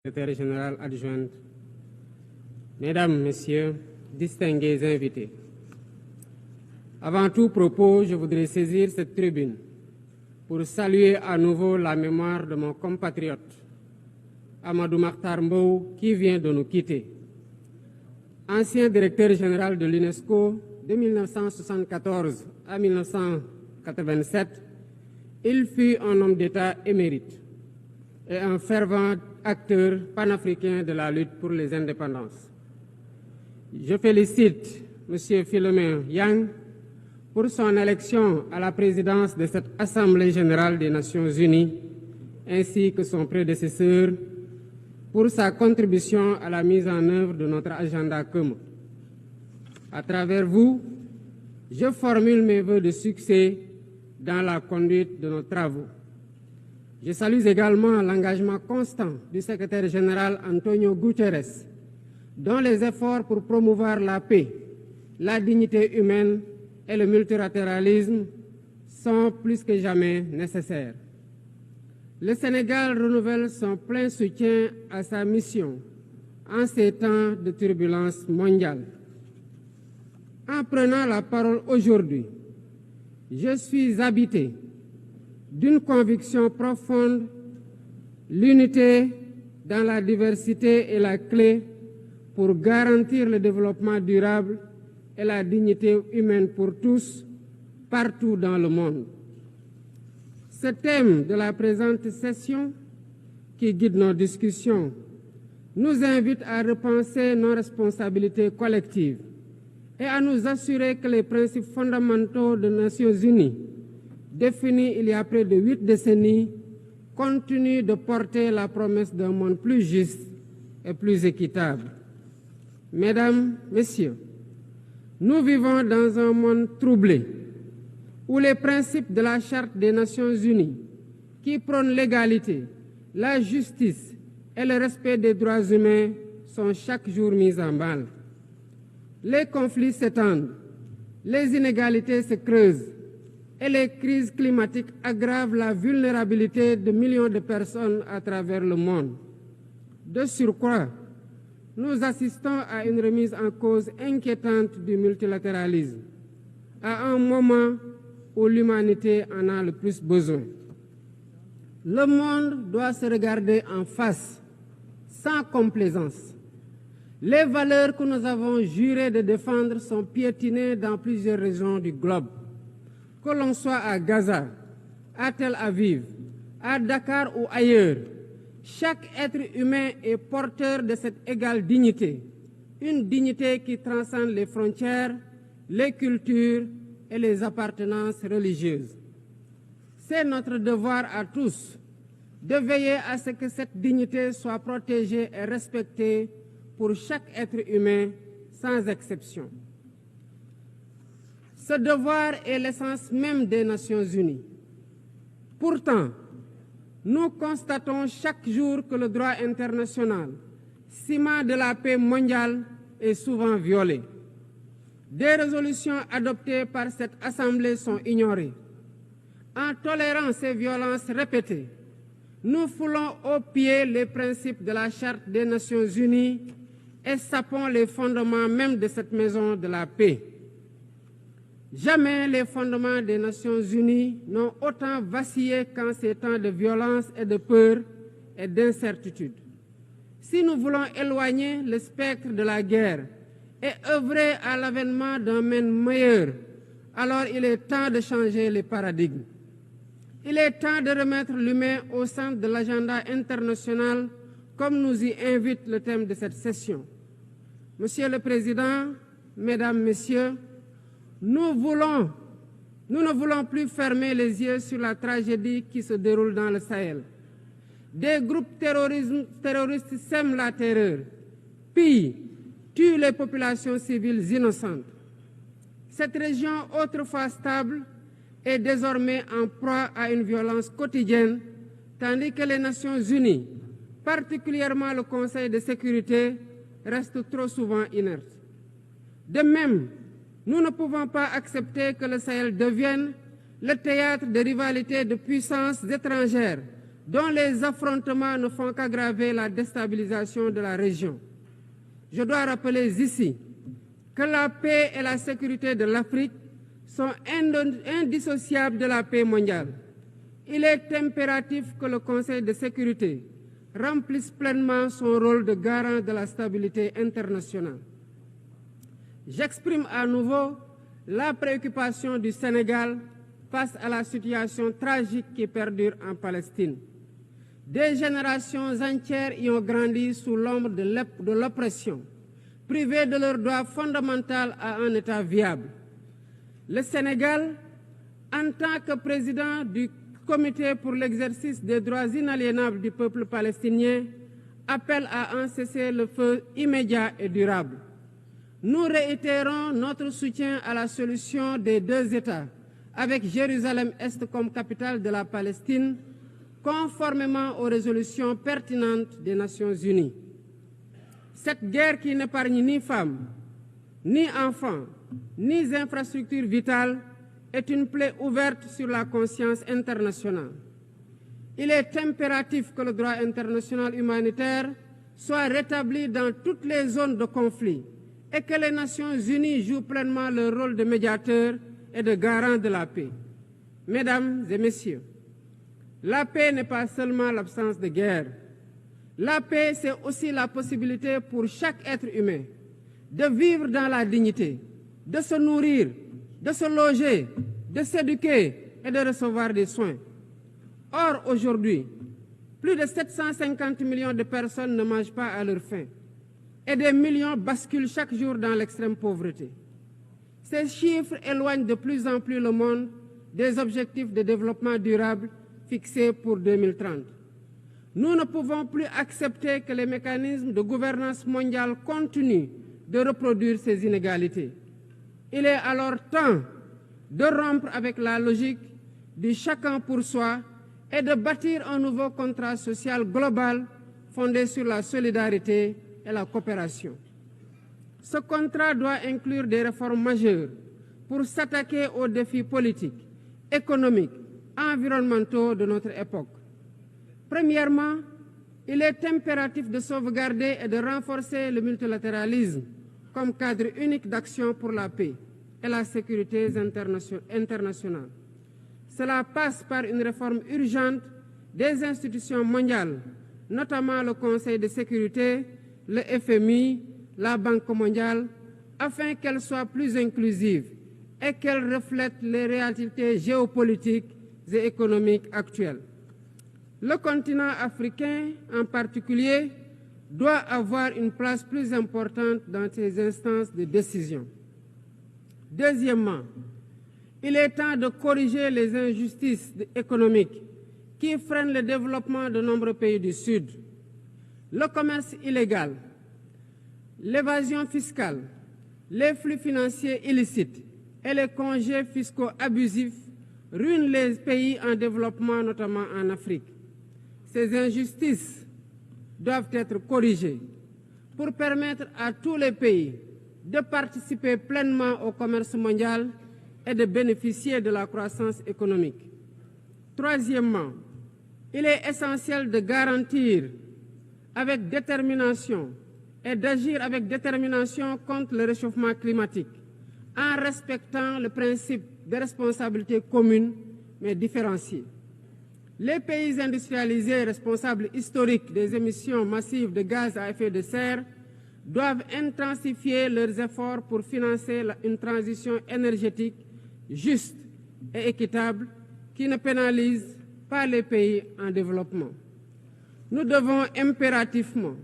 Secrétaire général adjointe, Mesdames, Messieurs, distingués invités. Avant tout propos, je voudrais saisir cette tribune pour saluer à nouveau la mémoire de mon compatriote, Amadou Makhtar Mbow, qui vient de nous quitter. Ancien directeur général de l'UNESCO de 1974 à 1987, il fut un homme d'État émérite et un fervent acteur panafricain de la lutte pour les indépendances. Je félicite M. Philomène Yang pour son élection à la présidence de cette Assemblée générale des Nations unies, ainsi que son prédécesseur pour sa contribution à la mise en œuvre de notre agenda commun. À travers vous, je formule mes vœux de succès dans la conduite de nos travaux. Je salue également l'engagement constant du secrétaire général Antonio Guterres, dont les efforts pour promouvoir la paix, la dignité humaine et le multilatéralisme sont plus que jamais nécessaires. Le Sénégal renouvelle son plein soutien à sa mission en ces temps de turbulence mondiale. En prenant la parole aujourd'hui, je suis habité d'une conviction profonde: l'unité dans la diversité est la clé pour garantir le développement durable et la dignité humaine pour tous, partout dans le monde. Ce thème de la présente session, qui guide nos discussions, nous invite à repenser nos responsabilités collectives et à nous assurer que les principes fondamentaux des Nations unies, définis il y a près de 8 décennies, continuent de porter la promesse d'un monde plus juste et plus équitable. Mesdames, Messieurs, nous vivons dans un monde troublé, où les principes de la Charte des Nations unies, qui prônent l'égalité, la justice et le respect des droits humains, sont chaque jour mis en mal. Les conflits s'étendent, les inégalités se creusent et les crises climatiques aggravent la vulnérabilité de millions de personnes à travers le monde. De surcroît, nous assistons à une remise en cause inquiétante du multilatéralisme, à un moment où l'humanité en a le plus besoin. Le monde doit se regarder en face, sans complaisance. Les valeurs que nous avons juré de défendre sont piétinées dans plusieurs régions du globe. Que l'on soit à Gaza, à Tel Aviv, à Dakar ou ailleurs, chaque être humain est porteur de cette égale dignité, une dignité qui transcende les frontières, les cultures et les appartenances religieuses. C'est notre devoir à tous de veiller à ce que cette dignité soit protégée et respectée pour chaque être humain, sans exception. Ce devoir est l'essence même des Nations unies. Pourtant, nous constatons chaque jour que le droit international, ciment de la paix mondiale, est souvent violé. Des résolutions adoptées par cette Assemblée sont ignorées. En tolérant ces violences répétées, nous foulons aux pieds les principes de la Charte des Nations unies et sapons les fondements même de cette maison de la paix. Jamais les fondements des Nations unies n'ont autant vacillé qu'en ces temps de violence et de peur et d'incertitude. Si nous voulons éloigner le spectre de la guerre et œuvrer à l'avènement d'un monde meilleur, alors il est temps de changer les paradigmes. Il est temps de remettre l'humain au centre de l'agenda international, comme nous y invite le thème de cette session. Monsieur le Président, Mesdames, Messieurs, nous ne voulons plus fermer les yeux sur la tragédie qui se déroule dans le Sahel. Des groupes terroristes sèment la terreur, pillent, tuent les populations civiles innocentes. Cette région, autrefois stable, est désormais en proie à une violence quotidienne, tandis que les Nations unies, particulièrement le Conseil de sécurité, restent trop souvent inertes. De même, nous ne pouvons pas accepter que le Sahel devienne le théâtre de rivalités de puissances étrangères dont les affrontements ne font qu'aggraver la déstabilisation de la région. Je dois rappeler ici que la paix et la sécurité de l'Afrique sont indissociables de la paix mondiale. Il est impératif que le Conseil de sécurité remplisse pleinement son rôle de garant de la stabilité internationale. J'exprime à nouveau la préoccupation du Sénégal face à la situation tragique qui perdure en Palestine. Des générations entières y ont grandi sous l'ombre de l'oppression, privées de leur droit fondamental à un État viable. Le Sénégal, en tant que président du Comité pour l'exercice des droits inaliénables du peuple palestinien, appelle à un cessez-le-feu immédiat et durable. Nous réitérons notre soutien à la solution des deux États, avec Jérusalem-Est comme capitale de la Palestine, conformément aux résolutions pertinentes des Nations Unies. Cette guerre qui n'épargne ni femmes, ni enfants, ni infrastructures vitales est une plaie ouverte sur la conscience internationale. Il est impératif que le droit international humanitaire soit rétabli dans toutes les zones de conflit et que les Nations Unies jouent pleinement leur rôle de médiateur et de garant de la paix. Mesdames et messieurs, la paix n'est pas seulement l'absence de guerre. La paix, c'est aussi la possibilité pour chaque être humain de vivre dans la dignité, de se nourrir, de se loger, de s'éduquer et de recevoir des soins. Or, aujourd'hui, plus de 750 millions de personnes ne mangent pas à leur faim et des millions basculent chaque jour dans l'extrême pauvreté. Ces chiffres éloignent de plus en plus le monde des objectifs de développement durable fixés pour 2030. Nous ne pouvons plus accepter que les mécanismes de gouvernance mondiale continuent de reproduire ces inégalités. Il est alors temps de rompre avec la logique du chacun pour soi et de bâtir un nouveau contrat social global fondé sur la solidarité et la coopération. Ce contrat doit inclure des réformes majeures pour s'attaquer aux défis politiques, économiques, environnementaux de notre époque. Premièrement, il est impératif de sauvegarder et de renforcer le multilatéralisme comme cadre unique d'action pour la paix et la sécurité internationale. Cela passe par une réforme urgente des institutions mondiales, notamment le Conseil de sécurité, le FMI, la Banque mondiale, afin qu'elles soient plus inclusives et qu'elles reflètent les réalités géopolitiques et économiques actuelles. Le continent africain, en particulier, doit avoir une place plus importante dans ces instances de décision. Deuxièmement, il est temps de corriger les injustices économiques qui freinent le développement de nombreux pays du Sud. Le commerce illégal, l'évasion fiscale, les flux financiers illicites et les congés fiscaux abusifs ruinent les pays en développement, notamment en Afrique. Ces injustices doivent être corrigées pour permettre à tous les pays de participer pleinement au commerce mondial et de bénéficier de la croissance économique. Troisièmement, il est essentiel de garantir avec détermination et d'agir avec détermination contre le réchauffement climatique en respectant le principe de responsabilité commune mais différenciée. Les pays industrialisés responsables historiques des émissions massives de gaz à effet de serre doivent intensifier leurs efforts pour financer une transition énergétique juste et équitable qui ne pénalise pas les pays en développement. Nous devons impérativement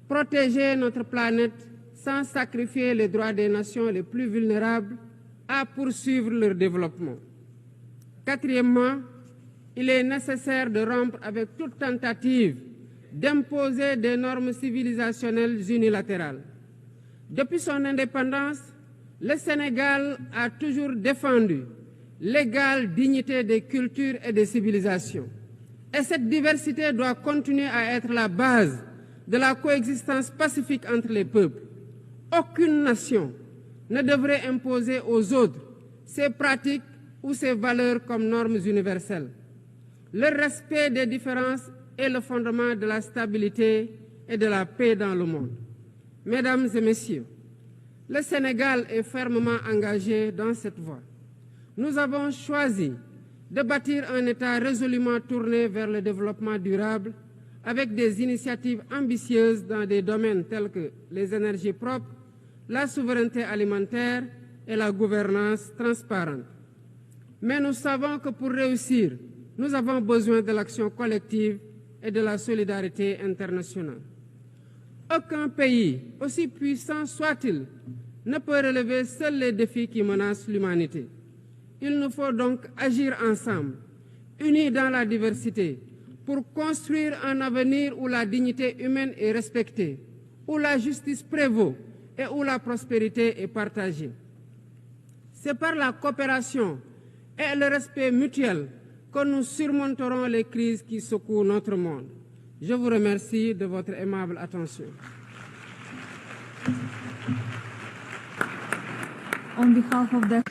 protéger notre planète sans sacrifier les droits des nations les plus vulnérables à poursuivre leur développement. Quatrièmement, il est nécessaire de rompre avec toute tentative d'imposer des normes civilisationnelles unilatérales. Depuis son indépendance, le Sénégal a toujours défendu l'égale dignité des cultures et des civilisations. Et cette diversité doit continuer à être la base de la coexistence pacifique entre les peuples. Aucune nation ne devrait imposer aux autres ses pratiques ou ses valeurs comme normes universelles. Le respect des différences est le fondement de la stabilité et de la paix dans le monde. Mesdames et messieurs, le Sénégal est fermement engagé dans cette voie. Nous avons choisi de bâtir un État résolument tourné vers le développement durable avec des initiatives ambitieuses dans des domaines tels que les énergies propres, la souveraineté alimentaire et la gouvernance transparente. Mais nous savons que pour réussir, nous avons besoin de l'action collective et de la solidarité internationale. Aucun pays, aussi puissant soit-il, ne peut relever seuls les défis qui menacent l'humanité. Il nous faut donc agir ensemble, unis dans la diversité, pour construire un avenir où la dignité humaine est respectée, où la justice prévaut et où la prospérité est partagée. C'est par la coopération et le respect mutuel que nous surmonterons les crises qui secouent notre monde. Je vous remercie de votre aimable attention. On behalf of the